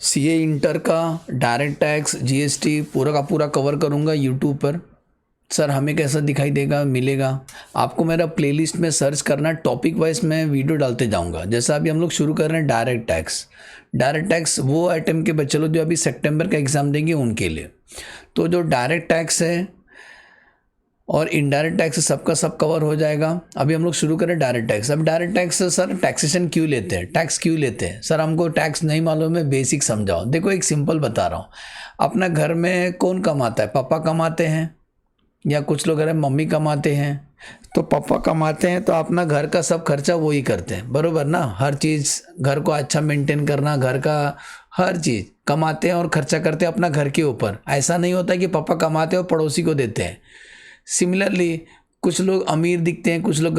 CA inter का direct tax GST पूरा का पूरा कवर करूँगा यूट्यूब पर। सर हमें कैसा दिखाई देगा मिलेगा आपको मेरा प्लेलिस्ट में सर्च करना, टॉपिक वाइज मैं वीडियो डालते जाऊंगा। जैसा अभी हम लोग शुरू कर रहे हैं डायरेक्ट टैक्स वो आइटम के बच्चे लोग जो अभी सितंबर का एग्ज़ाम देंगे उनके लिए। तो जो डायरेक्ट टैक्स है और इनडायरेक्ट टैक्स सबका सब कवर हो जाएगा। अभी हम लोग शुरू करें डायरेक्ट टैक्स। अब डायरेक्ट टैक्स सर टैक्सेशन क्यों लेते हैं, टैक्स क्यों लेते हैं सर, हमको टैक्स नहीं मालूम है, बेसिक समझाओ। देखो एक सिंपल बता रहा हूँ, अपना घर में कौन कमाता है, पापा कमाते हैं या कुछ लोग अगर मम्मी कमाते हैं। तो पापा कमाते हैं तो अपना घर का सब खर्चा वही करते हैं, बरोबर ना। हर चीज़ घर को अच्छा मेंटेन करना, घर का हर चीज़ कमाते हैं और खर्चा करते हैं अपना घर के ऊपर। ऐसा नहीं होता कि पापा कमाते हैं और पड़ोसी को देते हैं। सिमिलरली कुछ लोग अमीर दिखते हैं, कुछ लोग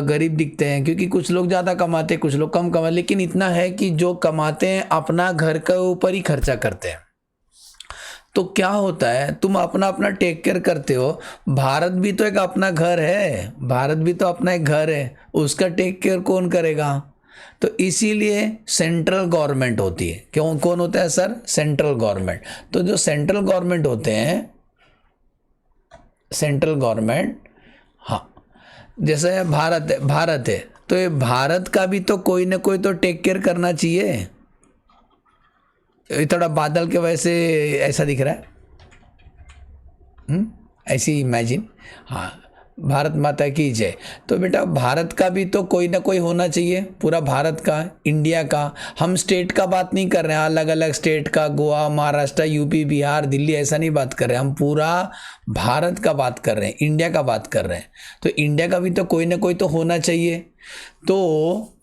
गरीब दिखते हैं, क्योंकि कुछ लोग ज़्यादा कमाते हैं, कुछ लोग कम कमाते, लेकिन इतना है कि जो कमाते हैं अपना घर के ऊपर ही खर्चा करते हैं। तो क्या होता है, तुम अपना अपना टेक केयर करते हो। भारत भी तो एक अपना घर है, भारत भी तो अपना एक घर है, उसका टेक केयर कौन करेगा। तो इसीलिए सेंट्रल गवर्नमेंट होती है। क्यों, कौन होता है सर, सेंट्रल गवर्नमेंट। तो जो सेंट्रल गवर्नमेंट होते हैं, सेंट्रल गवर्नमेंट, हाँ जैसे भारत है तो ये भारत का भी तो कोई ना कोई तो टेक केयर करना चाहिए। ये थोड़ा बादल के वजह से ऐसा दिख रहा है, ऐसी इमेजिन। हाँ, भारत माता की जय। तो बेटा भारत का भी तो कोई ना कोई होना चाहिए, पूरा भारत का, इंडिया का। हम स्टेट का बात नहीं कर रहे हैं, अलग अलग स्टेट का, गोवा, महाराष्ट्र, यूपी, बिहार, दिल्ली, ऐसा नहीं बात कर रहे हैं। हम पूरा भारत का बात कर रहे हैं, इंडिया का बात कर रहे हैं। तो इंडिया का भी तो कोई ना कोई तो होना चाहिए। तो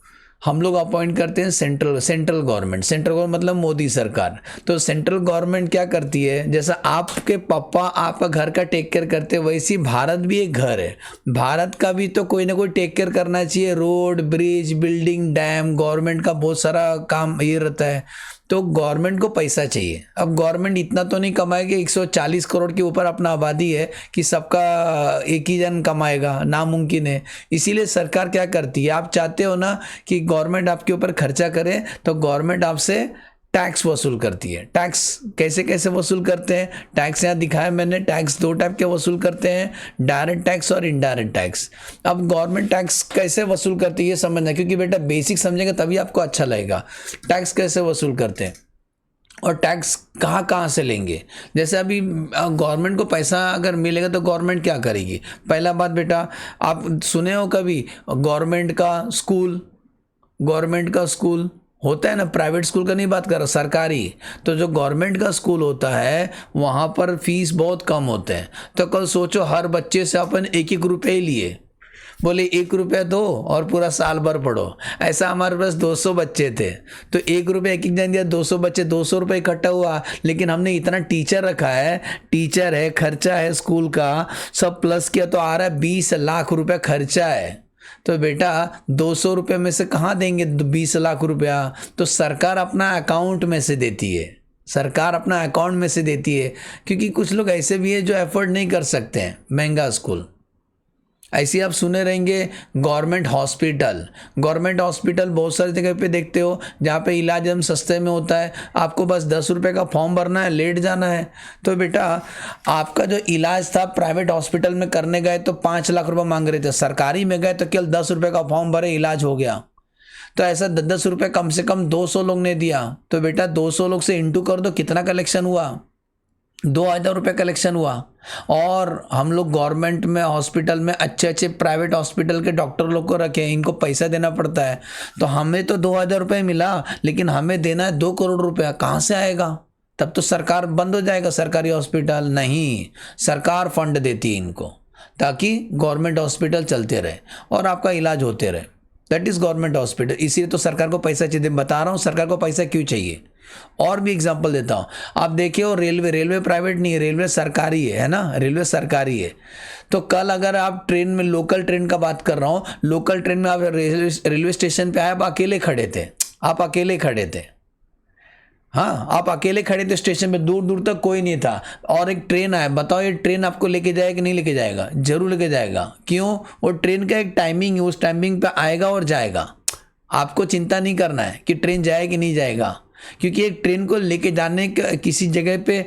हम लोग अपॉइंट करते हैं सेंट्रल गवर्नमेंट मतलब मोदी सरकार। तो सेंट्रल गवर्नमेंट क्या करती है, जैसा आपके पापा आपका घर का टेक केयर करते हैं, वैसी भारत भी एक घर है। भारत का भी तो कोई ना कोई टेक केयर करना चाहिए। Road, bridge, building, dam, government का बहुत सारा काम ये रहता है। तो गवर्नमेंट को पैसा चाहिए। अब गवर्नमेंट इतना तो नहीं कमाएगी, 140 करोड़ के ऊपर अपना आबादी है, कि सबका एक ही जन कमाएगा, नामुमकिन है। इसीलिए सरकार क्या करती है, आप चाहते हो ना कि गवर्नमेंट आपके ऊपर खर्चा करे, तो गवर्नमेंट आपसे टैक्स वसूल करती है। टैक्स कैसे कैसे वसूल करते हैं, टैक्स यहाँ दिखाया मैंने। टैक्स दो टाइप के वसूल करते हैं, डायरेक्ट टैक्स और इनडायरेक्ट टैक्स। अब गवर्नमेंट टैक्स कैसे वसूल करती है ये समझना, क्योंकि बेटा बेसिक समझेंगे तभी आपको अच्छा लगेगा। टैक्स कैसे वसूल करते हैं और टैक्स कहाँ कहाँ से लेंगे। जैसे अभी गवर्नमेंट को पैसा अगर मिलेगा तो गवर्नमेंट क्या करेगी। पहला बात बेटा, आप सुने हो कभी गवर्नमेंट का स्कूल होता है ना, प्राइवेट स्कूल का नहीं बात कर रहा, सरकारी। तो जो गवर्नमेंट का स्कूल होता है वहाँ पर फीस बहुत कम होते हैं। तो कल सोचो हर बच्चे से अपन 1-1 रुपये ही लिए, बोले 1 रुपया दो और पूरा साल भर पढ़ो। ऐसा हमारे पास 200 बच्चे थे, तो 1 रुपया एक जन दिया, 200 बच्चे, 200 रुपये इकट्ठा हुआ। लेकिन हमने इतना टीचर रखा है, टीचर है, खर्चा है स्कूल का, सब प्लस किया तो आ रहा है 20 लाख रुपया खर्चा है। तो बेटा 200 रुपये में से कहाँ देंगे 20 लाख रुपया। तो सरकार अपना अकाउंट में से देती है, सरकार अपना अकाउंट में से देती है। क्योंकि कुछ लोग ऐसे भी हैं जो एफोर्ड नहीं कर सकते हैं महंगा स्कूल। ऐसे आप सुने रहेंगे गवर्नमेंट हॉस्पिटल बहुत सारी जगह पे देखते हो जहाँ पे इलाज हम सस्ते में होता है। आपको बस 10 रुपये का फॉर्म भरना है, लेट जाना है। तो बेटा आपका जो इलाज था प्राइवेट हॉस्पिटल में करने गए तो 5 लाख रुपये मांग रहे थे, सरकारी में गए तो केवल 10 रुपये का फॉर्म भरे, इलाज हो गया। तो ऐसा 10-10 रुपये कम से कम 200 लोग ने दिया। तो बेटा 200 लोग से इंटू कर दो, कितना कलेक्शन हुआ, 2000 रुपये कलेक्शन हुआ। और हम लोग गवर्नमेंट में हॉस्पिटल में अच्छे अच्छे प्राइवेट हॉस्पिटल के डॉक्टर लोग को रखे, इनको पैसा देना पड़ता है। तो हमें तो 2000 रुपये मिला, लेकिन हमें देना है 2 करोड़ रुपया, कहाँ से आएगा। तब तो सरकार बंद हो जाएगा, सरकारी हॉस्पिटल नहीं, सरकार फंड देती है इनको, ताकि गवर्नमेंट हॉस्पिटल चलते रहे और आपका इलाज होते रहे। That is government hospital. इसीलिए तो सरकार को पैसा चाहिए। बता रहा हूँ सरकार को पैसा क्यों चाहिए। और भी एग्जांपल देता हूँ, आप देखिए हो रेलवे प्राइवेट नहीं है, रेलवे सरकारी है ना, रेलवे सरकारी है। तो कल अगर आप ट्रेन में, लोकल ट्रेन का बात कर रहा हूँ, लोकल ट्रेन में आप रेलवे स्टेशन पे आए, आप अकेले खड़े थे, हाँ आप अकेले खड़े थे स्टेशन पे, दूर दूर तक कोई नहीं था। और एक ट्रेन आया, बताओ ये ट्रेन आपको लेके जाएगा कि नहीं लेके जाएगा, जरूर लेके जाएगा। क्यों, वो ट्रेन का एक टाइमिंग है, उस टाइमिंग पे आएगा और जाएगा। आपको चिंता नहीं करना है कि ट्रेन जाए कि नहीं जाएगा। क्योंकि एक ट्रेन को लेके जाने का, किसी जगह पे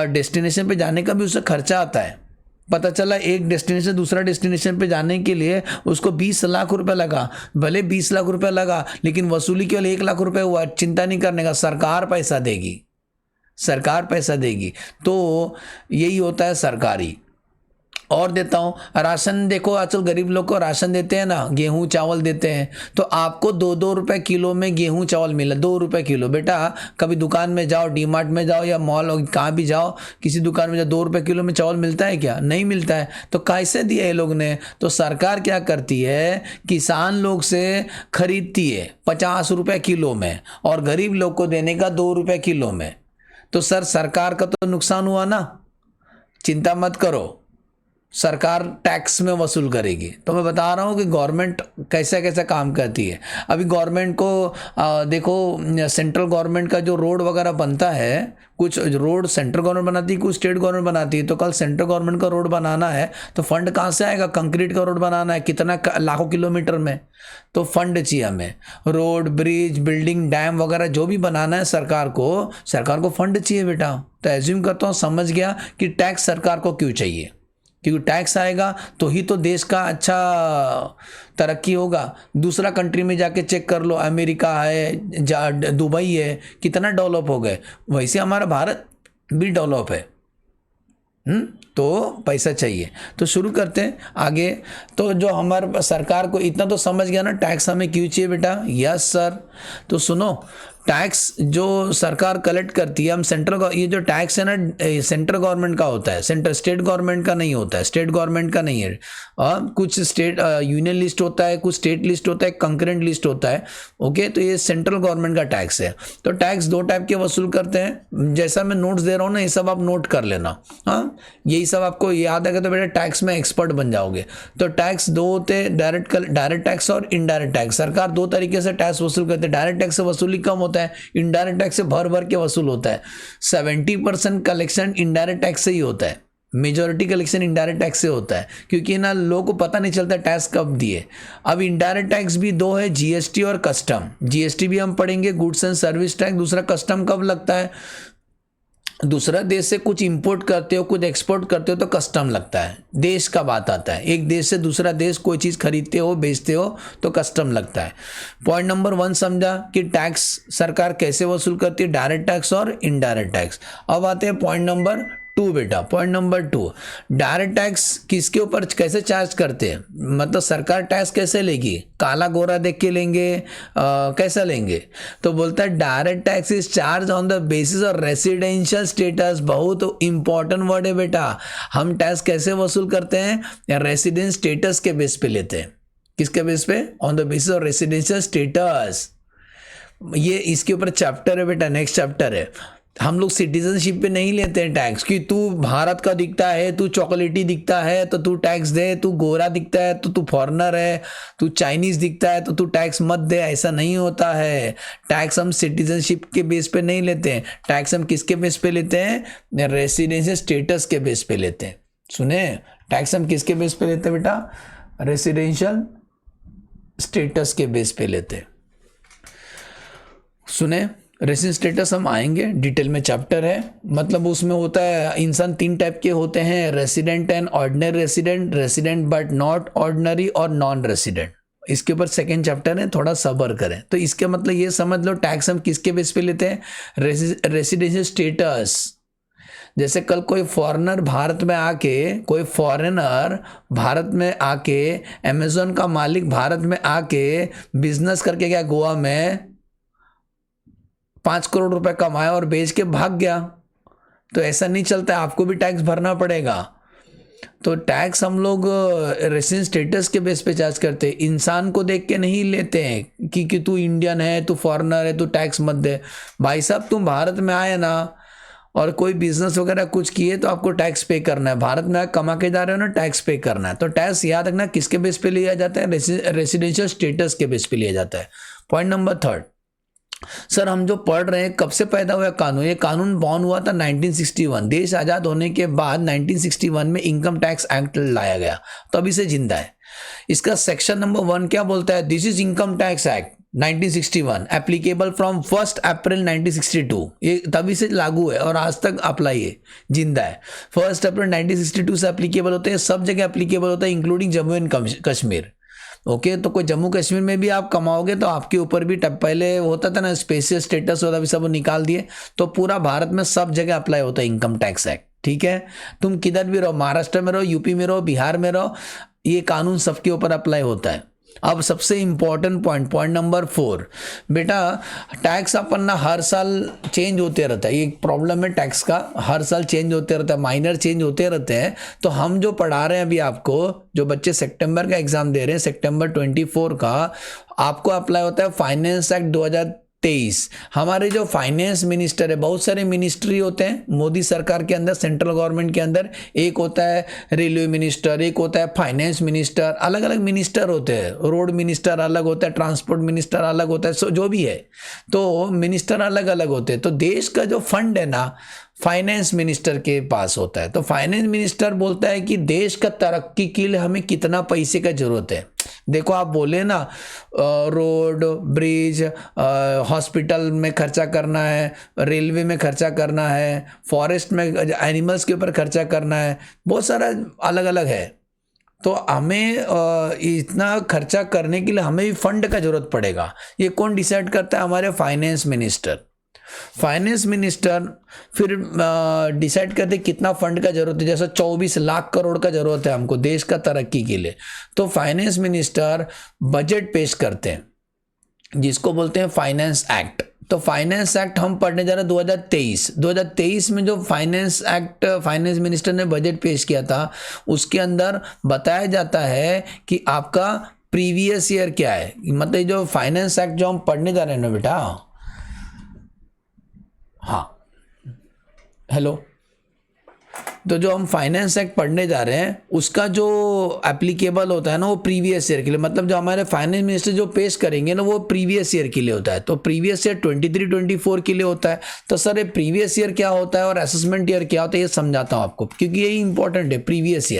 डेस्टिनेशन पे जाने का भी उससे खर्चा आता है। पता चला एक डेस्टिनेशन दूसरा डेस्टिनेशन पे जाने के लिए उसको 20 लाख रुपए लगा, भले 20 लाख रुपए लगा, लेकिन वसूली केवल 1 लाख रुपए हुआ। चिंता नहीं करने का, सरकार पैसा देगी, सरकार पैसा देगी। तो यही होता है सरकारी। और देता हूँ राशन, देखो आजकल गरीब लोग को राशन देते हैं ना, गेहूं चावल देते हैं, तो आपको 2-2 रुपए किलो में गेहूं चावल मिला, 2 रुपए किलो। बेटा कभी दुकान में जाओ, डी मार्ट में जाओ या मॉल कहाँ भी जाओ, किसी दुकान में जाओ, 2 रुपए किलो में चावल मिलता है क्या? नहीं मिलता है। तो कैसे दिया ये लोग ने? तो सरकार क्या करती है, किसान लोग से खरीदती है 50 रुपए किलो में और गरीब लोग को देने का 2 रुपए किलो में। तो सर सरकार का तो नुकसान हुआ ना, चिंता मत करो, सरकार टैक्स में वसूल करेगी। तो मैं बता रहा हूँ कि गवर्नमेंट कैसा कैसा काम करती है। अभी गवर्नमेंट को देखो, सेंट्रल गवर्नमेंट का जो रोड वगैरह बनता है, कुछ रोड सेंट्रल गवर्नमेंट बनाती है, कुछ स्टेट गवर्नमेंट बनाती है। तो कल सेंट्रल गवर्नमेंट का रोड बनाना है तो फंड कहाँ से आएगा? कंक्रीट का रोड बनाना है, कितना लाखों किलोमीटर में, तो फंड चाहिए हमें। रोड, ब्रिज, बिल्डिंग, डैम वगैरह जो भी बनाना है सरकार को फंड चाहिए बेटा। तो एज्यूम करता हूँ समझ गया कि टैक्स सरकार को क्यों चाहिए, क्योंकि टैक्स आएगा तो ही तो देश का अच्छा तरक्की होगा। दूसरा कंट्री में जाके चेक कर लो, अमेरिका है, दुबई है, कितना डेवलप हो गए, वैसे हमारा भारत भी डेवलप है। तो पैसा चाहिए। तो शुरू करते हैं आगे। तो जो हमारे सरकार को इतना तो समझ गया ना टैक्स हमें क्यों चाहिए बेटा? Yes sir. तो सुनो, टैक्स जो सरकार कलेक्ट करती है, हम ये जो टैक्स है ना, सेंट्रल गवर्नमेंट का होता है, स्टेट गवर्नमेंट का नहीं होता है, स्टेट गवर्नमेंट का नहीं है। कुछ स्टेट यूनियन लिस्ट होता है, कुछ स्टेट लिस्ट होता है, कंकरेंट लिस्ट होता है। ओके, तो ये सेंट्रल गवर्नमेंट का टैक्स है। तो टैक्स 2 टाइप के वसूल करते हैं, जैसा मैं नोट्स दे रहा हूँ ना, ये सब आप नोट कर लेना। हाँ, यही सब आपको याद आएगा तो बेटा टैक्स में एक्सपर्ट बन जाओगे। तो टैक्स 2 होते हैं, डायरेक्ट टैक्स और इनडायरेक्ट टैक्स। सरकार 2 तरीके से टैक्स वसूल करते हैं। डायरेक्ट टैक्स से वसूली कम होता है, इनडायरेक्ट टैक्स से भर भर के वसूल होता है। 70% कलेक्शन इनडायरेक्ट टैक्स से ही होता है, मेजॉरिटी कलेक्शन इनडायरेक्ट टैक्स से होता है, क्योंकि ना लोगों को पता नहीं चलता टैक्स कब दिए। अब इनडायरेक्ट टैक्स भी 2 है, जीएसटी और कस्टम। जीएसटी भी हम पढ़ेंगे, गुड्स एंड सर्विस टैक्स। दूसरा कस्टम कब लगता है? दूसरा देश से कुछ इंपोर्ट करते हो, कुछ एक्सपोर्ट करते हो तो कस्टम लगता है। देश का बात आता है, एक देश से दूसरा देश कोई चीज़ खरीदते हो, बेचते हो तो कस्टम लगता है। पॉइंट नंबर 1 समझा कि टैक्स सरकार कैसे वसूल करती है, डायरेक्ट टैक्स और इनडायरेक्ट टैक्स। अब आते हैं पॉइंट नंबर 2 बेटा। पॉइंट नंबर 2, डायरेक्ट टैक्स किसके ऊपर कैसे चार्ज करते हैं, मतलब सरकार टैक्स कैसे लेगी? काला गोरा देख के लेंगे, कैसा लेंगे? तो बोलता है direct tax is charge on the basis of residential status. बहुत इंपॉर्टेंट वर्ड है बेटा। हम टैक्स कैसे वसूल करते हैं? या रेसिडेंस स्टेटस के बेस पे लेते हैं। किसके बेस पे? On the basis of residential status. ये इसके ऊपर चैप्टर है बेटा, नेक्स्ट चैप्टर है। हम लोग सिटीजनशिप पे नहीं लेते हैं टैक्स कि तू भारत का दिखता है, तू चॉकलेटी दिखता है तो तू टैक्स दे, तू गोरा दिखता है तो तू फॉरेनर है, तू चाइनीज दिखता है तो तू टैक्स मत दे। ऐसा नहीं होता है। टैक्स हम सिटीजनशिप के बेस पे नहीं लेते हैं। टैक्स हम किसके बेस पे लेते हैं? रेसिडेंशियल स्टेटस के बेस पे लेते हैं। सुने, टैक्स हम किसके बेस पे लेते हैं बेटा? रेसिडेंशियल स्टेटस के बेस पे लेते हैं। सुने, रेसिडेंट स्टेटस हम आएंगे, डिटेल में चैप्टर है। मतलब उसमें होता है, इंसान 3 टाइप के होते हैं, resident and ordinary resident, resident but not ordinary और नॉन रेसिडेंट। इसके ऊपर सेकंड चैप्टर है, थोड़ा सब्र करें। तो इसके मतलब ये समझ लो टैक्स हम किसके बेस पे लेते हैं? Residential status. जैसे कल कोई फॉरेनर भारत में आके, कोई फॉरेनर भारत में आके, अमेजोन का मालिक भारत में आके बिजनेस करके गया गोवा में, 5 करोड़ रुपए कमाया और बेच के भाग गया, तो ऐसा नहीं चलता है, आपको भी टैक्स भरना पड़ेगा। तो टैक्स हम लोग रेसिडेंट स्टेटस के बेस पे चार्ज करते हैं, इंसान को देख के नहीं लेते हैं कि तू इंडियन है, तू फॉरेनर है, तू टैक्स मत दे। भाई साहब, तुम भारत में आए ना और कोई बिजनेस वगैरह कुछ किए तो आपको टैक्स पे करना है। भारत में कमा के जा रहे हो ना, टैक्स पे करना है। तो टैक्स याद रखना किसके बेस पे लिया जाता है? रेसिडेंशियल स्टेटस के बेस पे लिया जाता है। पॉइंट नंबर 3, सर हम जो पढ़ रहे हैं कब से पैदा हुआ कानून? ये कानून बॉर्न हुआ था 1961। देश आज़ाद होने के बाद 1961 में इनकम टैक्स एक्ट लाया गया, तभी से जिंदा है। इसका सेक्शन नंबर 1 क्या बोलता है? This is income tax act. 1961 applicable from 1 अप्रैल 1962, ये तभी से लागू है और आज तक अप्लाई है, जिंदा है। 1 अप्रैल 1962 से एप्लीकेबल होते हैं, सब जगह एप्लीकेबल होता है including Jammu and Kashmir. Okay तो कोई जम्मू कश्मीर में भी आप कमाओगे तो आपके ऊपर भी पहले होता था ना स्पेशल स्टेटस होता, भी सब निकाल दिए, तो पूरा भारत में सब जगह अप्लाई होता है इनकम टैक्स एक्ट। ठीक है, तुम किधर भी रहो, महाराष्ट्र में रहो, यूपी में रहो, बिहार में रहो, ये कानून सबके ऊपर अप्लाई होता है। अब सबसे इंपॉर्टेंट पॉइंट नंबर 4, बेटा टैक्स अपन ना हर साल चेंज होते रहता है, ये एक प्रॉब्लम है टैक्स का, हर साल चेंज होते रहता है, माइनर चेंज होते रहते हैं। तो हम जो पढ़ा रहे हैं अभी आपको, जो बच्चे सितंबर का एग्जाम दे रहे हैं, सितंबर 24 का आपको अप्लाई होता है फाइनेंस एक्ट 2023। हमारे जो फाइनेंस मिनिस्टर है, बहुत सारे मिनिस्ट्री होते हैं मोदी सरकार के अंदर, सेंट्रल गवर्नमेंट के अंदर, एक होता है रेलवे मिनिस्टर, एक होता है फाइनेंस मिनिस्टर, अलग अलग मिनिस्टर होते हैं, रोड मिनिस्टर अलग होता है, ट्रांसपोर्ट मिनिस्टर अलग होता है, सो जो भी है, तो मिनिस्टर अलग अलग होते हैं। तो देश का जो फंड है ना फाइनेंस मिनिस्टर के पास होता है, तो फाइनेंस मिनिस्टर बोलता है कि देश का तरक्की के लिए हमें कितना पैसे का जरूरत है। देखो आप बोले ना रोड, ब्रिज, हॉस्पिटल में खर्चा करना है, रेलवे में खर्चा करना है, फॉरेस्ट में एनिमल्स के ऊपर खर्चा करना है, बहुत सारा अलग अलग है। तो हमें इतना खर्चा करने के लिए हमें भी फंड का जरूरत पड़ेगा। ये कौन डिसाइड करता है? हमारे फाइनेंस मिनिस्टर। फाइनेंस मिनिस्टर फिर डिसाइड करते कितना फंड का जरूरत है, जैसे 24 लाख करोड़ का जरूरत है हमको देश का तरक्की के लिए, तो फाइनेंस मिनिस्टर बजट पेश करते हैं जिसको बोलते हैं फाइनेंस एक्ट। तो फाइनेंस एक्ट हम पढ़ने जा रहे हैं 2023 में, जो फाइनेंस एक्ट फाइनेंस मिनिस्टर ने बजट पेश किया था, उसके अंदर बताया जाता है कि आपका प्रीवियस ईयर क्या है। मतलब जो फाइनेंस एक्ट जो हम पढ़ने जा रहे हैं ना बेटा, हाँ हेलो, तो जो हम फाइनेंस एक्ट पढ़ने जा रहे हैं उसका जो एप्लीकेबल होता है ना वो प्रीवियस ईयर के लिए, मतलब जो हमारे फाइनेंस मिनिस्टर जो पेश करेंगे ना वो प्रीवियस ईयर के लिए होता है। तो प्रीवियस ईयर 23-24 के लिए होता है। तो सर ये प्रीवियस ईयर क्या होता है और असेसमेंट ईयर क्या होता है ये समझाता हूँ आपको, क्योंकि यही इंपॉर्टेंट है। प्रीवियस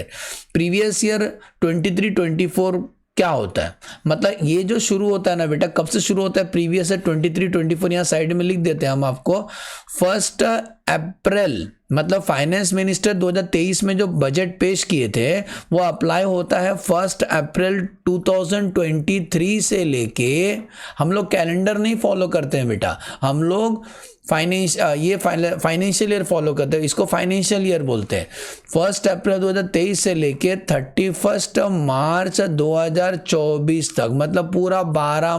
ईयर 23-24 क्या होता है, मतलब ये जो शुरू होता है ना बेटा, कब से शुरू होता है? प्रीवियस ईयर 23-24 यहाँ साइड में लिख देते हैं हम आपको। 1 अप्रैल, मतलब फाइनेंस मिनिस्टर 2023 में जो बजट पेश किए थे वो अप्लाई होता है 1 अप्रैल 2023 से लेके। हम लोग कैलेंडर नहीं फॉलो करते हैं बेटा, हम लोग फाइनेंशियल ईयर फॉलो करते हैं, इसको फाइनेंशियल ईयर बोलते हैं। 1 अप्रैल 2023 से लेके 31 मार्च 2024 तक, मतलब पूरा 12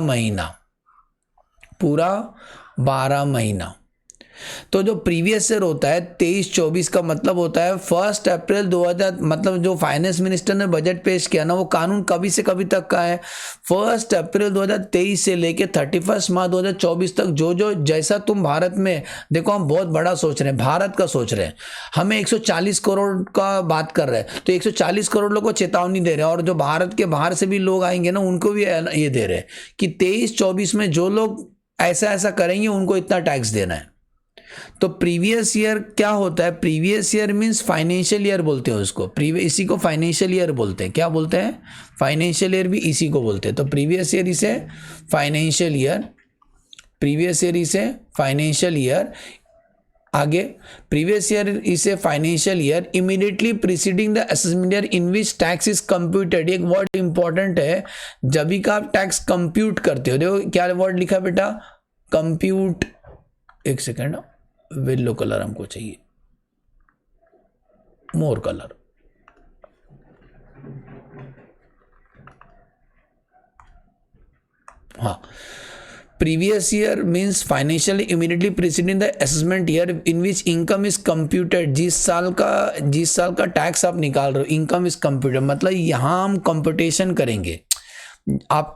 महीना। तो जो प्रीवियस ईयर होता है 23-24 का मतलब होता है 1 अप्रैल 2000, मतलब जो फाइनेंस मिनिस्टर ने बजट पेश किया ना वो कानून कभी से कभी तक का है, 1 अप्रैल 2023 से लेके 31 मार्च 2024 तक। जो जैसा तुम भारत में देखो, हम बहुत बड़ा सोच रहे हैं, भारत का सोच रहे हैं, हमें 140 करोड़ का बात कर रहे हैं, तो 140 करोड़ लोगों को चेतावनी दे रहे हैं, और जो भारत के बाहर से भी लोग आएंगे ना उनको भी ये दे रहे हैं कि 23-24 में जो लोग ऐसा करेंगे उनको इतना टैक्स देना है। तो प्रीवियस ईयर क्या होता है? Previous year means financial year बोलते हैं उसको, इसी को फाइनेंशियल ईयर बोलते हैं। क्या बोलते हैं? फाइनेंशियल ईयर भी इसी को बोलते हैं। तो प्रीवियस ईयर इसे फाइनेंशियल ईयर, आगे प्रीवियस ईयर इसे financial year immediately preceding the assessment year in which tax is computed. एक वर्ड इंपॉर्टेंट है, जब भी का आप टैक्स कंप्यूट करते हो, देखो क्या वर्ड लिखा बेटा, कंप्यूट। एक सेकेंड, येलो कलर हमको चाहिए, मोर कलर, हाँ। Previous year means financial immediately preceding the assessment year in which income is computed. जिस साल का टैक्स आप निकाल रहे हो, इनकम इज कंप्यूटेड, मतलब यहां हम कंपटीशन करेंगे। आप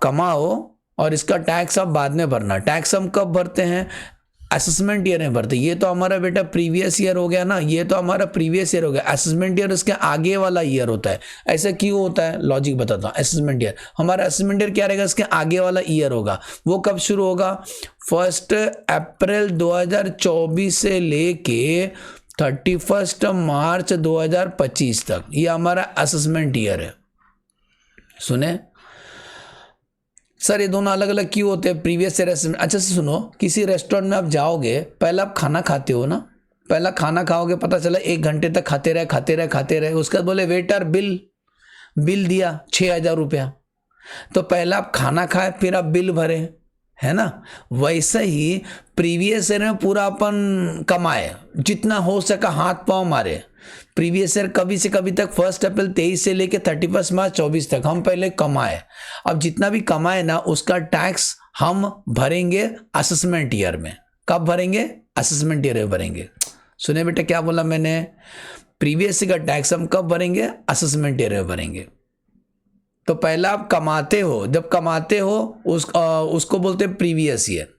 कमाओ और इसका टैक्स आप बाद में भरना। टैक्स हम कब भरते हैं? असेसमेंट ईयर में भरते। ये तो हमारा बेटा प्रीवियस ईयर हो गया ना, ये तो हमारा प्रीवियस ईयर हो गया। असेसमेंट ईयर उसके आगे वाला ईयर होता है। ऐसा क्यों होता है? लॉजिक बताता हूँ। असेसमेंट ईयर, हमारा असेसमेंट ईयर क्या रहेगा? इसके आगे वाला ईयर होगा। वो कब शुरू होगा? 1 अप्रैल 2024 से लेके 31 मार्च 2025 तक, ये हमारा असेसमेंट ईयर है। सुने, सर ये दोनों अलग अलग क्यों होते हैं? प्रीवियस ईयर असेसमेंट, अच्छा से सुनो, किसी रेस्टोरेंट में आप जाओगे, पहले आप खाना खाते हो ना, पहला खाना खाओगे, पता चला 1 घंटे तक खाते रहे, उसके बाद बोले वेटर बिल दिया 6,000 रुपया, तो पहला आप खाना खाए फिर आप बिल भरे, है ना? वैसे ही प्रीवियस ईयर में पूरा अपन कमाए, जितना हो सका हाथ पांव मारे। प्रीवियस ईयर कभी से कभी तक 1 अप्रैल 23 से लेके 31 मार्च 24 तक हम पहले कमाए। अब जितना भी कमाए ना उसका टैक्स हम भरेंगे असेसमेंट ईयर में। कब भरेंगे? असेसमेंट ईयर में भरेंगे। सुने बेटा क्या बोला मैंने? प्रीवियस ईयर का टैक्स हम कब भरेंगे? असेसमेंट ईयर में भरेंगे। तो पहला आप कमाते हो, जब कमाते हो उसको बोलते हैं प्रीवियस ईयर।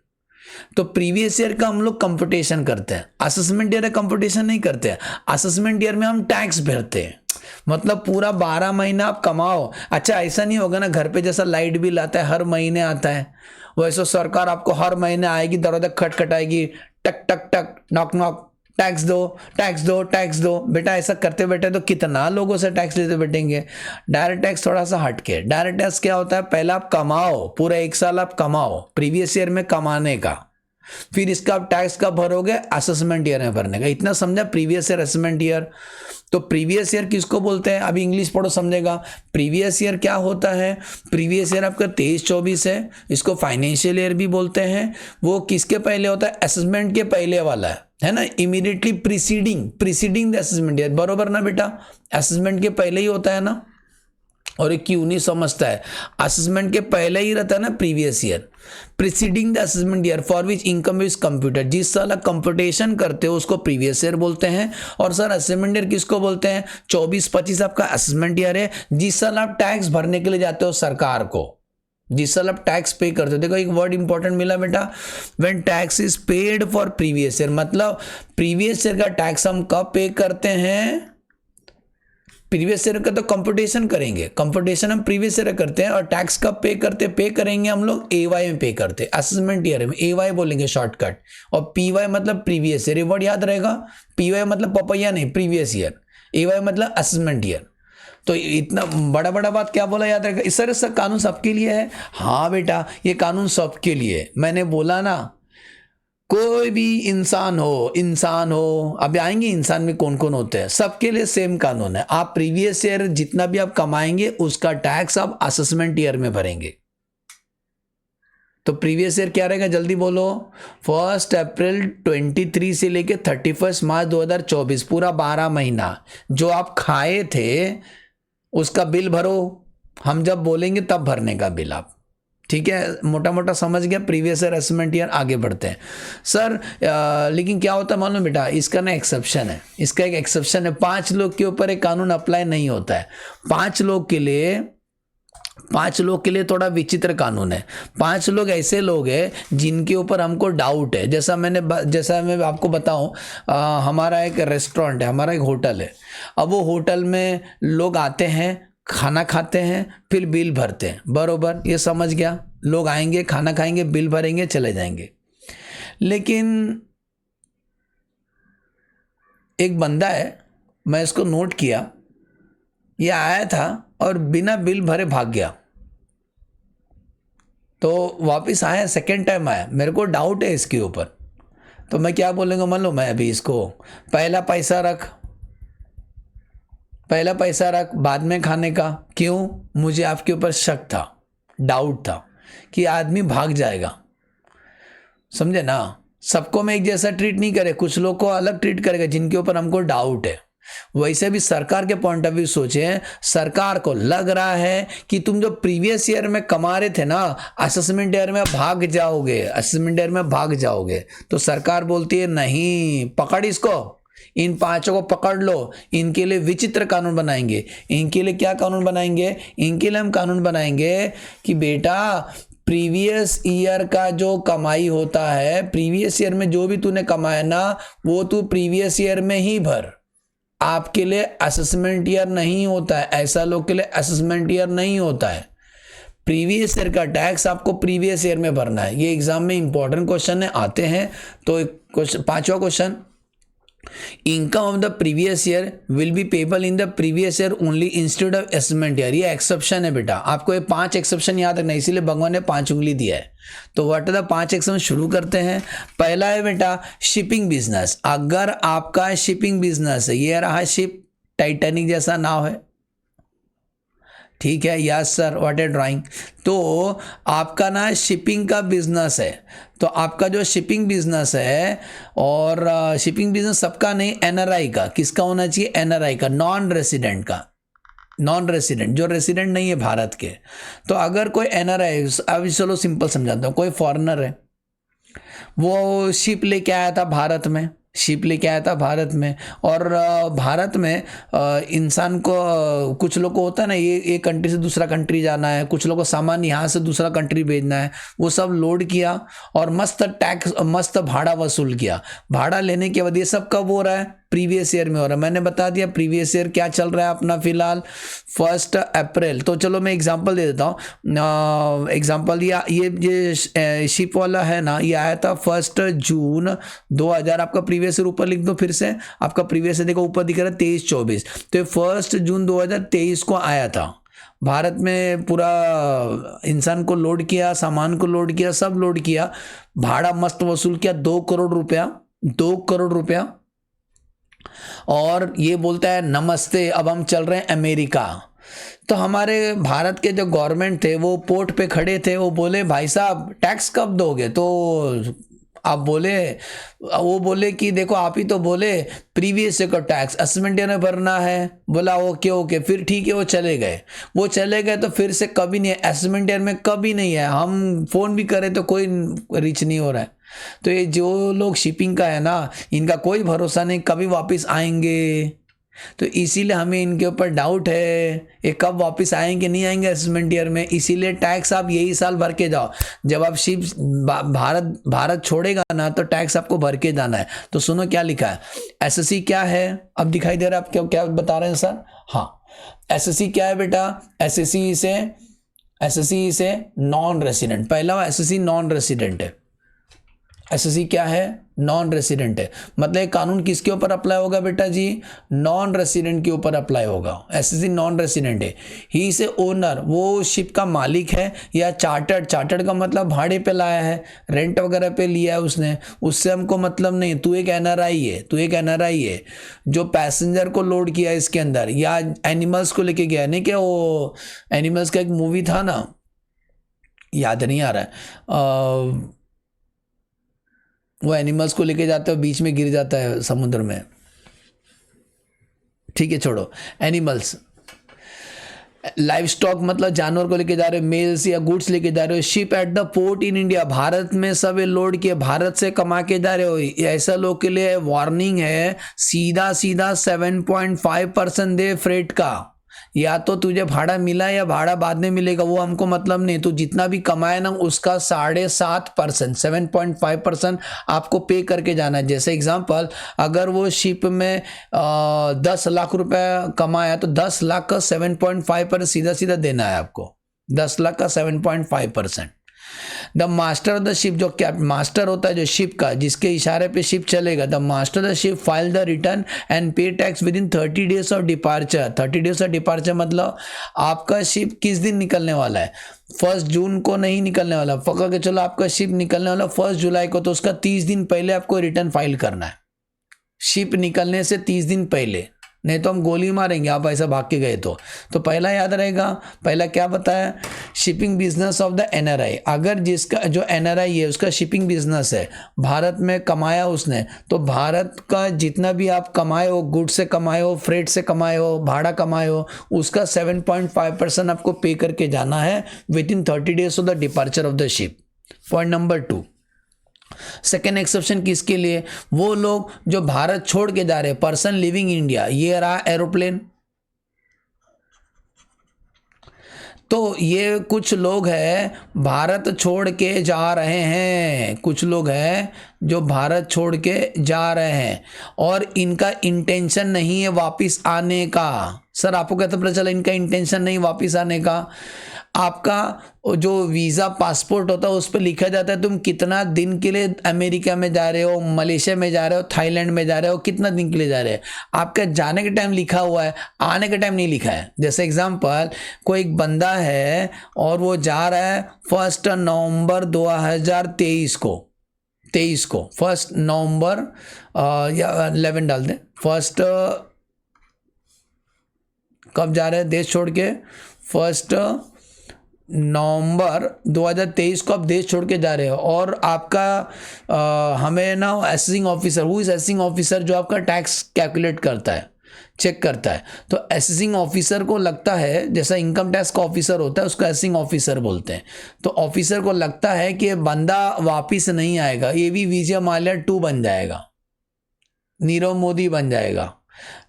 तो प्रीवियस ईयर का हम लोग कंपटीशन करते हैं, असेसमेंट ईयर का कंपटीशन नहीं करते हैं। असेसमेंट ईयर में हम टैक्स भरते हैं, मतलब पूरा 12 महीना आप कमाओ। अच्छा ऐसा नहीं होगा ना, घर पे जैसा लाइट बिल आता है हर महीने आता है, वैसे सरकार आपको हर महीने आएगी, दरवाजा खटखटाएगी, टक टक टक, नॉक नॉक, टैक्स दो टैक्स दो टैक्स दो। बेटा ऐसा करते बैठे तो कितना लोगों से टैक्स लेते बैठेंगे। डायरेक्ट टैक्स थोड़ा सा हटके, डायरेक्ट टैक्स क्या होता है? पहले आप कमाओ, पूरा 1 साल आप कमाओ प्रीवियस ईयर में कमाने का, फिर इसका आप टैक्स कब भरोगे? असेसमेंट ईयर में भरने का। इतना समझा? Previous year, assessment year. तो प्रीवियस ईयर किसको बोलते हैं? अभी इंग्लिश पढ़ो समझेगा। प्रीवियस ईयर क्या होता है? प्रीवियस ईयर आपका 23-24 है, इसको फाइनेंशियल ईयर भी बोलते हैं। वो किसके पहले होता है? असेसमेंट के पहले वाला है ना, immediately preceding the assessment year. बरोबर ना बेटा? असेसमेंट के पहले ही होता है ना। और ये क्यों नहीं समझता है? असेसमेंट के पहले ही रहता है ना previous year, preceding the assessment year for which income is computed. जिस साल आप कंप्यूटेशन करते हो उसको प्रीवियस ईयर बोलते हैं। और सर असेसमेंट ईयर किसको बोलते हैं? 24-25 आपका असेसमेंट ईयर है, जिस साल आप टैक्स भरने के लिए जाते हो सरकार को, जिस साल आप टैक्स पे करते हो। देखो एक वर्ड इंपॉर्टेंट मिला बेटा, when tax is paid for previous year, मतलब प्रीवियस ईयर का टैक्स हम कब पे करते हैं? प्रीवियस ईयर का तो कंपटीशन करेंगे, कंपटीशन हम प्रीवियस ईयर करते हैं। और टैक्स कब पे करेंगे हम लोग? एवाई में पे करते हैं, असेसमेंट ईयर में एवाई बोलेंगे शॉर्टकट। और पीवाई मतलब प्रीवियस ईयर, वर्ड याद रहेगा। पीवाई मतलब पपैया नहीं, प्रीवियस ईयर। एवाई मतलब असेसमेंट ईयर। तो इतना बड़ा बड़ा बात क्या बोला याद रहेगा। इस तरह से कानून सबके लिए है। हाँ बेटा ये कानून सबके लिए, मैंने बोला ना, कोई भी इंसान हो, अब आएंगे इंसान में कौन कौन होते हैं, सबके लिए सेम कानून है। आप प्रीवियस ईयर जितना भी आप कमाएंगे उसका टैक्स आप असेसमेंट ईयर में भरेंगे। तो प्रीवियस ईयर क्या रहेगा? जल्दी बोलो। 1 अप्रैल 23 से लेके 31 मार्च 2024, पूरा 12 महीना जो आप खाए थे उसका बिल भरो। हम जब बोलेंगे तब भरने का बिल आप, ठीक है? मोटा मोटा समझ गया। प्रीवियस ईयर, असेसमेंट ईयर, आगे बढ़ते हैं। सर लेकिन क्या होता है मालूम बेटा, इसका ना एक्सेप्शन है, इसका एक एक्सेप्शन है। 5 लोग के ऊपर एक कानून अप्लाई नहीं होता है। 5 लोग के लिए थोड़ा विचित्र कानून है। 5 लोग ऐसे लोग हैं जिनके ऊपर हमको डाउट है। जैसा मैं आपको बताऊं, हमारा एक रेस्टोरेंट है, हमारा एक होटल है। अब वो होटल में लोग आते हैं, खाना खाते हैं, फिर बिल भरते हैं। बरोबर, ये समझ गया। लोग आएंगे, खाना खाएंगे, बिल भरेंगे, चले जाएंगे। लेकिन एक बंदा है, मैं इसको नोट किया, ये आया था और बिना बिल भरे भाग गया। तो वापस आया, सेकेंड टाइम आया, मेरे को डाउट है इसके ऊपर। तो मैं क्या बोलूँगा, मान लो मैं अभी इसको पहला पैसा रख बाद में खाने का। क्यों? मुझे आपके ऊपर शक था, डाउट था कि आदमी भाग जाएगा। समझे ना? सबको मैं एक जैसा ट्रीट नहीं करे, कुछ लोग को अलग ट्रीट करेगा जिनके ऊपर हमको डाउट है। वैसे भी सरकार के पॉइंट ऑफ व्यू सोचे, सरकार को लग रहा है कि तुम जो प्रीवियस ईयर में कमा रहे थे ना, असेसमेंट ईयर में भाग जाओगे। तो सरकार बोलती है नहीं, पकड़ इसको, इन 5 को पकड़ लो। इनके लिए विचित्र कानून बनाएंगे। इनके लिए क्या कानून बनाएंगे? इनके लिए हम कानून बनाएंगे कि बेटा प्रीवियस ईयर का जो कमाई होता है, प्रीवियस ईयर में जो भी तूने कमाया ना, वो तू प्रीवियस ईयर में ही भर। आपके लिए असेसमेंट ईयर नहीं होता है, ऐसा लोग के लिए असेसमेंट ईयर नहीं होता है। प्रीवियस ईयर का टैक्स आपको प्रीवियस ईयर में भरना है। ये एग्जाम में इंपॉर्टेंट क्वेश्चन है, आते हैं। तो 5वां question, income of the previous year will be payable in the previous year only instead of assessment year. ये एक्सेप्शन है बेटा, आपको ये 5 एक्सेप्शन याद रखना, इसीलिए भगवान ने 5 उंगली दिया है। तो व्हाट आर द 5 एक्सेप्शन, शुरू करते हैं। पहला है बेटा शिपिंग बिजनेस। अगर आपका शिपिंग बिजनेस है, ये रहा शिप, टाइटैनिक जैसा नाव है, ठीक है, yes sir, what A drawing. तो आपका ना शिपिंग का बिजनेस है, तो आपका जो शिपिंग बिजनेस है, और शिपिंग बिजनेस सबका नहीं, एनआरआई का, किसका होना चाहिए, एनआरआई का, नॉन रेसिडेंट का, नॉन रेसिडेंट, जो रेसिडेंट नहीं है भारत के। तो अगर कोई एनआरआई, अभी चलो सिंपल समझाता हूँ, कोई फॉरेनर है, वो शिप लेके आया था भारत में, शिप लेके आया था भारत में, और भारत में इंसान को, कुछ लोग को होता है ना, ये एक कंट्री से दूसरा कंट्री जाना है, कुछ लोग को सामान यहाँ से दूसरा कंट्री भेजना है, वो सब लोड किया और मस्त टैक्स, मस्त भाड़ा वसूल किया। भाड़ा लेने के बाद ये सब कब हो रहा है, प्रीवियस ईयर में हो रहा है। मैंने बता दिया प्रीवियस ईयर क्या चल रहा है अपना फिलहाल, 1 अप्रैल। तो चलो मैं एग्जांपल दे देता हूँ। एग्जांपल ये शिप वाला है ना, ये आया था 1 जून 2000, आपका प्रीवियस ईयर ऊपर लिख दो फिर से, आपका प्रीवियस ईयर देखो ऊपर दिख रहा है 23-24, तो 1 जून 2023 को आया था भारत में। पूरा इंसान को लोड किया, सामान को लोड किया, सब लोड किया, भाड़ा मस्त वसूल किया, 2 करोड़ रुपया, 2 करोड़ रुपया। और ये बोलता है नमस्ते, अब हम चल रहे हैं अमेरिका। तो हमारे भारत के जो गवर्नमेंट थे वो पोर्ट पे खड़े थे, वो बोले भाई साहब टैक्स कब दोगे, तो आप बोले, वो बोले कि देखो आप ही तो बोले प्रीवियस ईयर का टैक्स असेसमेंट ईयर में भरना है। बोला ओके ओके, फिर ठीक है, वो चले गए। तो फिर से कभी नहीं है, असेसमेंट ईयर में कभी नहीं है, हम फ़ोन भी करें तो कोई रीच नहीं हो रहा है। तो ये जो लोग शिपिंग का है ना, इनका कोई भरोसा नहीं कभी वापस आएंगे, तो इसीलिए हमें इनके ऊपर डाउट है ये कब वापस आएंगे, नहीं आएंगे असेसमेंट ईयर में। इसीलिए टैक्स आप यही साल भर के जाओ, जब आप शिप भारत छोड़ेगा ना तो टैक्स आपको भर के जाना है। तो सुनो क्या लिखा है, एसएससी क्या है, अब दिखाई दे रहा है, आप क्या बता रहे हैं सर, हाँ एसएससी क्या है बेटा, एसएससी से नॉन रेसिडेंट, पहला एसएससी नॉन रेसिडेंट है। एसएससी क्या है, नॉन रेसिडेंट है, मतलब ये कानून किसके ऊपर अप्लाई होगा बेटा जी, नॉन रेसिडेंट के ऊपर अप्लाई होगा। एसएससी नॉन रेसिडेंट है, ही से ओनर, वो शिप का मालिक है, या चार्टर्ड का मतलब भाड़े पे लाया है, रेंट वगैरह पे लिया है उसने, उससे हमको मतलब नहीं। तू एक एनआरआई है, जो पैसेंजर को लोड किया इसके अंदर, या एनिमल्स को लेके गया, नहीं क्या वो एनिमल्स का एक मूवी था ना, याद नहीं आ रहा है, वो एनिमल्स को लेके जाते हो, बीच में गिर जाता है समुद्र में, ठीक है छोड़ो, एनिमल्स, लाइव स्टॉक मतलब जानवर को लेके जा रहे हो, मेल्स या गुड्स लेके जा रहे हो, ship at the port in India, Bharat में सब लोड किए, भारत से कमा के जा रहे हो, ऐसा लोग के लिए वार्निंग है, सीधा 7.5% दे फ्रेट का, या तो तुझे भाड़ा मिला या भाड़ा बाद में मिलेगा, वो हमको मतलब नहीं। तो जितना भी कमाए ना उसका 7.5%, 7.5% आपको पे करके जाना है। जैसे एग्जांपल, अगर वो शिप में 10 लाख रुपए कमाया तो 10 लाख का 7.5% सीधा सीधा देना है आपको, 10 लाख का 7.5%। The master of the ship, जो क्या मास्टर होता है जो शिप का, जिसके इशारे पे शिप चलेगा, the master of the ship file the return and pay tax within 30 days of departure. 30 days of departure मतलब आपका शिप किस दिन निकलने वाला है, 1 जून को नहीं निकलने वाला, पकड़ के चलो आपका शिप निकलने वाला 1 जुलाई को, तो उसका 30 दिन पहले आपको रिटर्न फाइल करना है, शिप निकलने से 30 दिन पहले, नहीं तो हम गोली मारेंगे आप ऐसा भाग के गए तो पहला याद रहेगा। पहला क्या बताया, shipping business of the NRI, अगर जिसका जो एनआरआई है उसका शिपिंग बिजनेस है, भारत में कमाया उसने, तो भारत का जितना भी आप कमाए हो, गुड से कमाए हो, फ्रेट से कमाए हो, भाड़ा कमाए हो, उसका 7.5% आपको पे करके जाना है with in 30 days of the departure of the ship. Point number 2, second exception किसके लिए, वो लोग जो भारत छोड़ के जा रहे हैं, पर्सन लिविंग इंडिया, ये रहा एरोप्लेन। तो ये कुछ लोग हैं भारत छोड़ के जा रहे हैं, कुछ लोग हैं जो भारत छोड़ के जा रहे हैं और इनका इंटेंशन नहीं है वापस आने का। सर आपको कैसे पता चला इनका इंटेंशन नहीं वापस आने का, आपका जो वीज़ा पासपोर्ट होता है उस पर लिखा जाता है तुम कितना दिन के लिए अमेरिका में जा रहे हो, मलेशिया में जा रहे हो, थाईलैंड में जा रहे हो, कितना दिन के लिए जा रहे हो। आपका जाने के टाइम लिखा हुआ है, आने के टाइम नहीं लिखा है। जैसे एग्जांपल, कोई एक बंदा है और वो जा रहा है 1 नवंबर 2023 को, 1 नवंबर या 11 डाल दें, फर्स्ट कब जा रहे हैं देश छोड़ के, 1 नवंबर 2023 को आप देश छोड़ के जा रहे हो। और आपका हमें ना assessing officer, who is assessing officer, जो आपका टैक्स कैलकुलेट करता है, चेक करता है, तो असेसिंग ऑफिसर को लगता है, जैसा इनकम टैक्स का ऑफिसर होता है उसको असेसिंग ऑफिसर बोलते हैं, तो ऑफिसर को लगता है कि बंदा वापिस नहीं आएगा, ये भी विजय माल्या 2 बन जाएगा, नीरव मोदी बन जाएगा।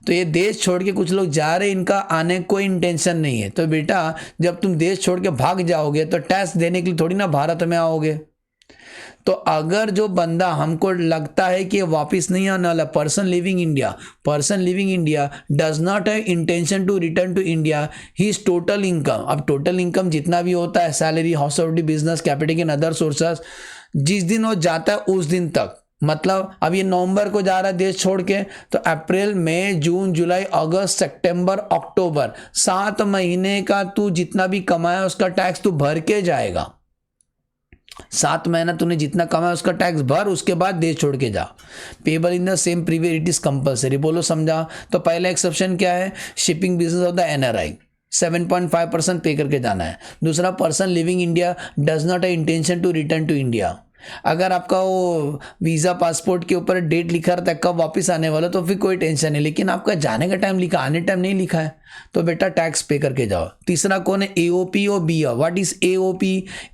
तो ये देश छोड़ के कुछ लोग जा रहे, इनका आने कोई इंटेंशन नहीं है। तो बेटा जब तुम देश छोड़ के भाग जाओगे तो टैक्स देने के लिए थोड़ी ना भारत में आओगे। तो अगर जो बंदा हमको लगता है कि वापस नहीं आने वाला, person living India does not have intention to return to India, his total income, अब टोटल इनकम जितना भी होता है, salary, household, business, capital and other sources, जिस दिन वो जाता है उस दिन तक, मतलब अब ये नवंबर को जा रहा है देश छोड़ के, तो अप्रैल, मई, जून, जुलाई, अगस्त, सितंबर, अक्टूबर, 7 महीने का तू जितना भी कमाया उसका टैक्स तू भर के जाएगा। 7 महीना तूने जितना कमाया उसका टैक्स भर, उसके बाद देश छोड़ के जा। Payable in the same period, it is compulsory. बोलो समझा? तो पहला एक्सेप्शन क्या है? Shipping business of the NRI 7.5% पे करके जाना है। दूसरा, person living India does not have intention to return to India. अगर आपका वो वीज़ा पासपोर्ट के ऊपर डेट लिखा रहता है कब वापस आने वाला, तो फिर कोई टेंशन नहीं, लेकिन आपका जाने का टाइम लिखा, आने टाइम नहीं लिखा है, तो बेटा टैक्स पे करके जाओ। तीसरा कौन है? AOP और BOI। What is AOP?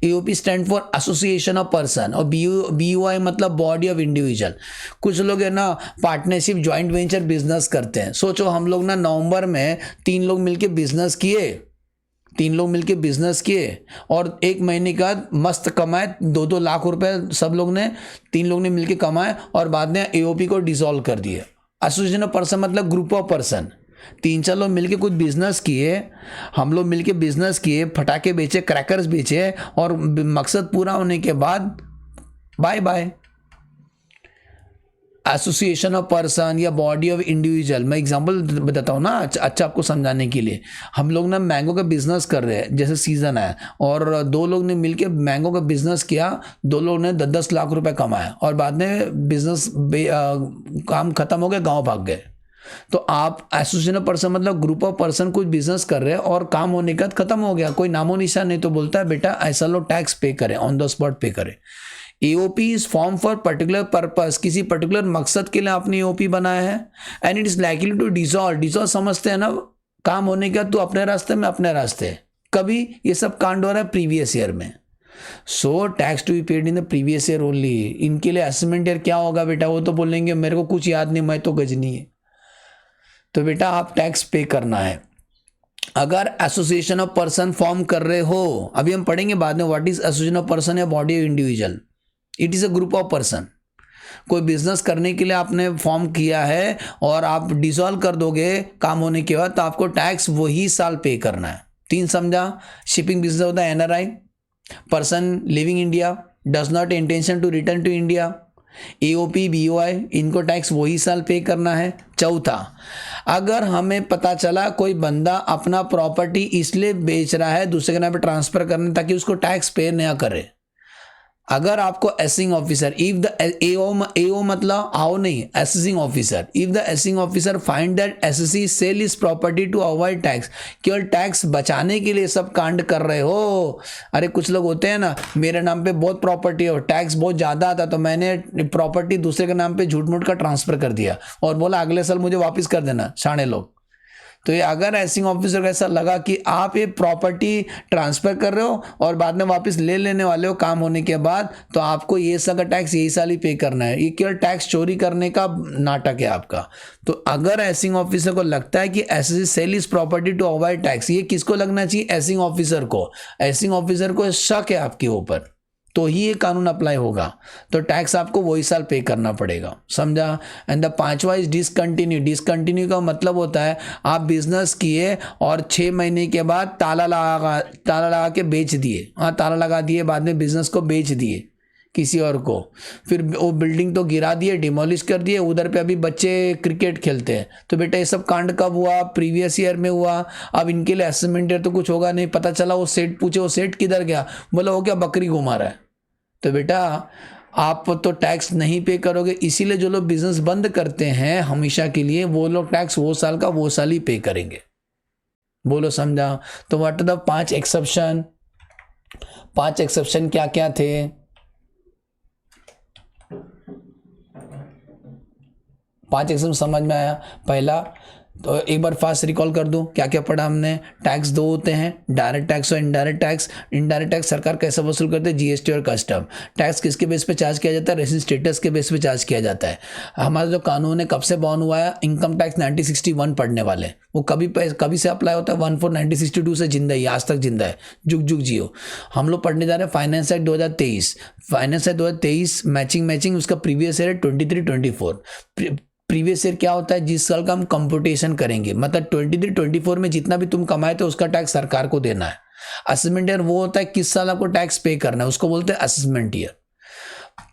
AOP stand for association of person, और BOI मतलब बॉडी ऑफ इंडिविजुअल। कुछ लोग है ना पार्टनरशिप, ज्वाइंट वेंचर बिजनेस करते हैं। सोचो हम लोग ना नवंबर में 3 लोग मिलके बिजनेस किए और 1 महीने के बाद मस्त कमाए, 2-2 लाख रुपए सब लोग ने, 3 लोग ने मिलके कमाए, और बाद में AOP को डिसॉल्व कर दिए। एसोसिएशन ऑफ पर्सन मतलब ग्रुप ऑफ पर्सन, 3-4 लोग मिलके कुछ बिजनेस किए, हम लोग मिलके बिजनेस किए, फटाके बेचे, क्रैकर्स बेचे, और मकसद पूरा होने के बाद bye bye. Association of person या बॉडी ऑफ इंडिविजुअल, मैं एग्जांपल बताता हूँ ना अच्छा आपको समझाने के लिए। हम लोग ना मैंगो का बिजनेस कर रहे हैं, जैसे सीजन है, और 2 लोग ने मिलके मैंगो का बिजनेस किया, 2 लोग ने 10-10 लाख रुपए कमाया, और बाद में बिजनेस काम खत्म हो गया, गाँव भाग गए। तो आप एसोसिएशन ऑफ पर्सन मतलब ग्रुप ऑफ पर्सन कुछ बिजनेस कर रहे हैं और काम होने के बाद खत्म हो गया, कोई नामो निशान नहीं, तो बोलता है बेटा ऐसा लोग टैक्स पे करें, ऑन द स्पॉट पे करें। AOP is form for particular purpose, किसी पर्टिकुलर मकसद के लिए आपने AOP बनाया है, and it is likely to dissolve समझते हैं ना, काम होने के बाद तू अपने रास्ते में अपने रास्ते। कभी ये सब कांड हो रहा है प्रीवियस ईयर में, so tax to be paid in the previous year only. इनके लिए असेसमेंट ईयर क्या होगा बेटा? वो तो बोलेंगे मेरे को कुछ याद नहीं, मैं तो गजनी है। तो बेटा आप टैक्स पे करना है। अगर एसोसिएशन ऑफ पर्सन फॉर्म कर रहे हो, अभी हम पढ़ेंगे बाद में what is association of person या body of individual. It is a group of person. कोई बिजनेस करने के लिए आपने फॉर्म किया है और आप डिसॉल्व कर दोगे काम होने के बाद, तो आपको टैक्स वही साल पे करना है। 3 समझा? शिपिंग बिजनेस होता है NRI, person living India does not intention to return to India, AOP BOI इनको टैक्स वही साल पे करना है। चौथा, अगर हमें पता चला कोई बंदा अपना प्रॉपर्टी इसलिए बेच रहा है दूसरे के नाम पे ट्रांसफर करने ताकि उसको टैक्स पे ना करे, अगर आपको assessing officer, if the AO मतलब आओ नहीं, assessing officer, if the assessing officer find that assessee sell is property to avoid tax, केवल टैक्स बचाने के लिए सब कांड कर रहे हो। अरे कुछ लोग होते हैं ना, मेरे नाम पे बहुत प्रॉपर्टी है और टैक्स बहुत ज़्यादा आता, तो मैंने प्रॉपर्टी दूसरे के नाम पे झूठ मूठ का ट्रांसफर कर दिया और बोला अगले साल मुझे वापस कर देना, शाणे लोग। तो ये अगर असेसिंग ऑफिसर को ऐसा लगा कि आप ये प्रॉपर्टी ट्रांसफर कर रहे हो और बाद में वापस ले लेने वाले हो काम होने के बाद, तो आपको ये सारा टैक्स यही साल ही पे करना है। ये केवल टैक्स चोरी करने का नाटक है आपका। तो अगर असेसिंग ऑफिसर को लगता है कि assessee sell is property to avoid tax, ये किसको लगना चाहिए? असेसिंग ऑफिसर को। असेसिंग ऑफिसर को शक है आपके ऊपर तो ही ये कानून अप्लाई होगा। तो टैक्स आपको वही साल पे करना पड़ेगा, समझा। एंड द पांचवा इज डिसकंटिन्यू। डिसकंटिन्यू का मतलब होता है आप बिजनेस किए और 6 महीने के बाद ताला लगा के बेच दिए। हाँ, ताला लगा दिए, बाद में बिजनेस को बेच दिए किसी और को, फिर वो बिल्डिंग तो गिरा दिए, डिमोलिश कर दिए, उधर पे अभी बच्चे क्रिकेट खेलते हैं। तो बेटा ये सब कांड कब हुआ? प्रीवियस ईयर में हुआ। अब इनके लिए असेसमेंट ईयर तो कुछ होगा नहीं। पता चला वो सेठ पूछे, वो सेठ किधर गया? बोला वो क्या बकरी घुमा रहा है। तो बेटा आप तो टैक्स नहीं पे करोगे, इसीलिए जो लोग बिजनेस बंद करते हैं हमेशा के लिए, वो लोग टैक्स वो साल का वो साल ही पे करेंगे। बोलो समझा। तो what are the 5 exception? 5 exception क्या क्या थे? 5 एक्सेप्शन समझ में आया? पहला तो एक बार फास्ट रिकॉल कर दूं, क्या क्या पढ़ा हमने। टैक्स 2 होते हैं, डायरेक्ट टैक्स और इनडायरेक्ट टैक्स। इनडायरेक्ट टैक्स सरकार कैसे वसूल करते हैं? जीएसटी और कस्टम। टैक्स किसके बेस पे चार्ज किया जाता है? रेसिडेंट स्टेटस के बेस पे चार्ज किया जाता है। हमारा जो कानून है कब से बॉर्न हुआ है? इनकम टैक्स 1961 पढ़ने वाले, वो कभी से अप्लाई होता है? 1962 से जिंदा है, आज तक जिंदा है, जुग जुग जियो। हम लोग पढ़ने जा रहे हैं finance act 2023। Finance act 2023 matching उसका प्रीवियस ईयर है 23-24। प्रीवियस ईयर क्या होता है? जिस साल का हम कंप्यूटेशन करेंगे, मतलब 23-24 में जितना भी तुम कमाए थे उसका टैक्स सरकार को देना है। असेसमेंट ईयर वो होता है किस साल आपको टैक्स पे करना है, उसको बोलते हैं असेसमेंट ईयर।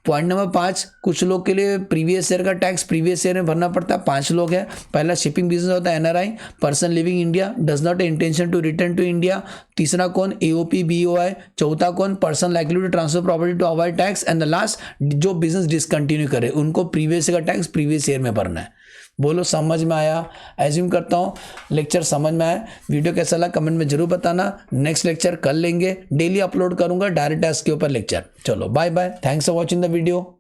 पॉइंट नंबर 5, कुछ लोग के लिए प्रीवियस ईयर का टैक्स प्रीवियस ईयर में भरना पड़ता है। 5 लोग हैं। पहला शिपिंग बिजनेस होता है NRI, person living India, does not intention to return to India. तीसरा कौन? AOP BOI. चौथा कौन? Person likely to transfer property to avoid tax. And the last जो बिजनेस डिसकंटिन्यू करे, उनको प्रीवियस ईयर का टैक्स प्रीवियस ईयर में भरना है। बोलो समझ में आया? एज्यूम करता हूँ लेक्चर समझ में आया। वीडियो कैसा लगा कमेंट में जरूर बताना। नेक्स्ट लेक्चर कर लेंगे, डेली अपलोड करूंगा डायरेक्ट टैक्स के ऊपर लेक्चर। चलो bye bye, thanks for watching the video.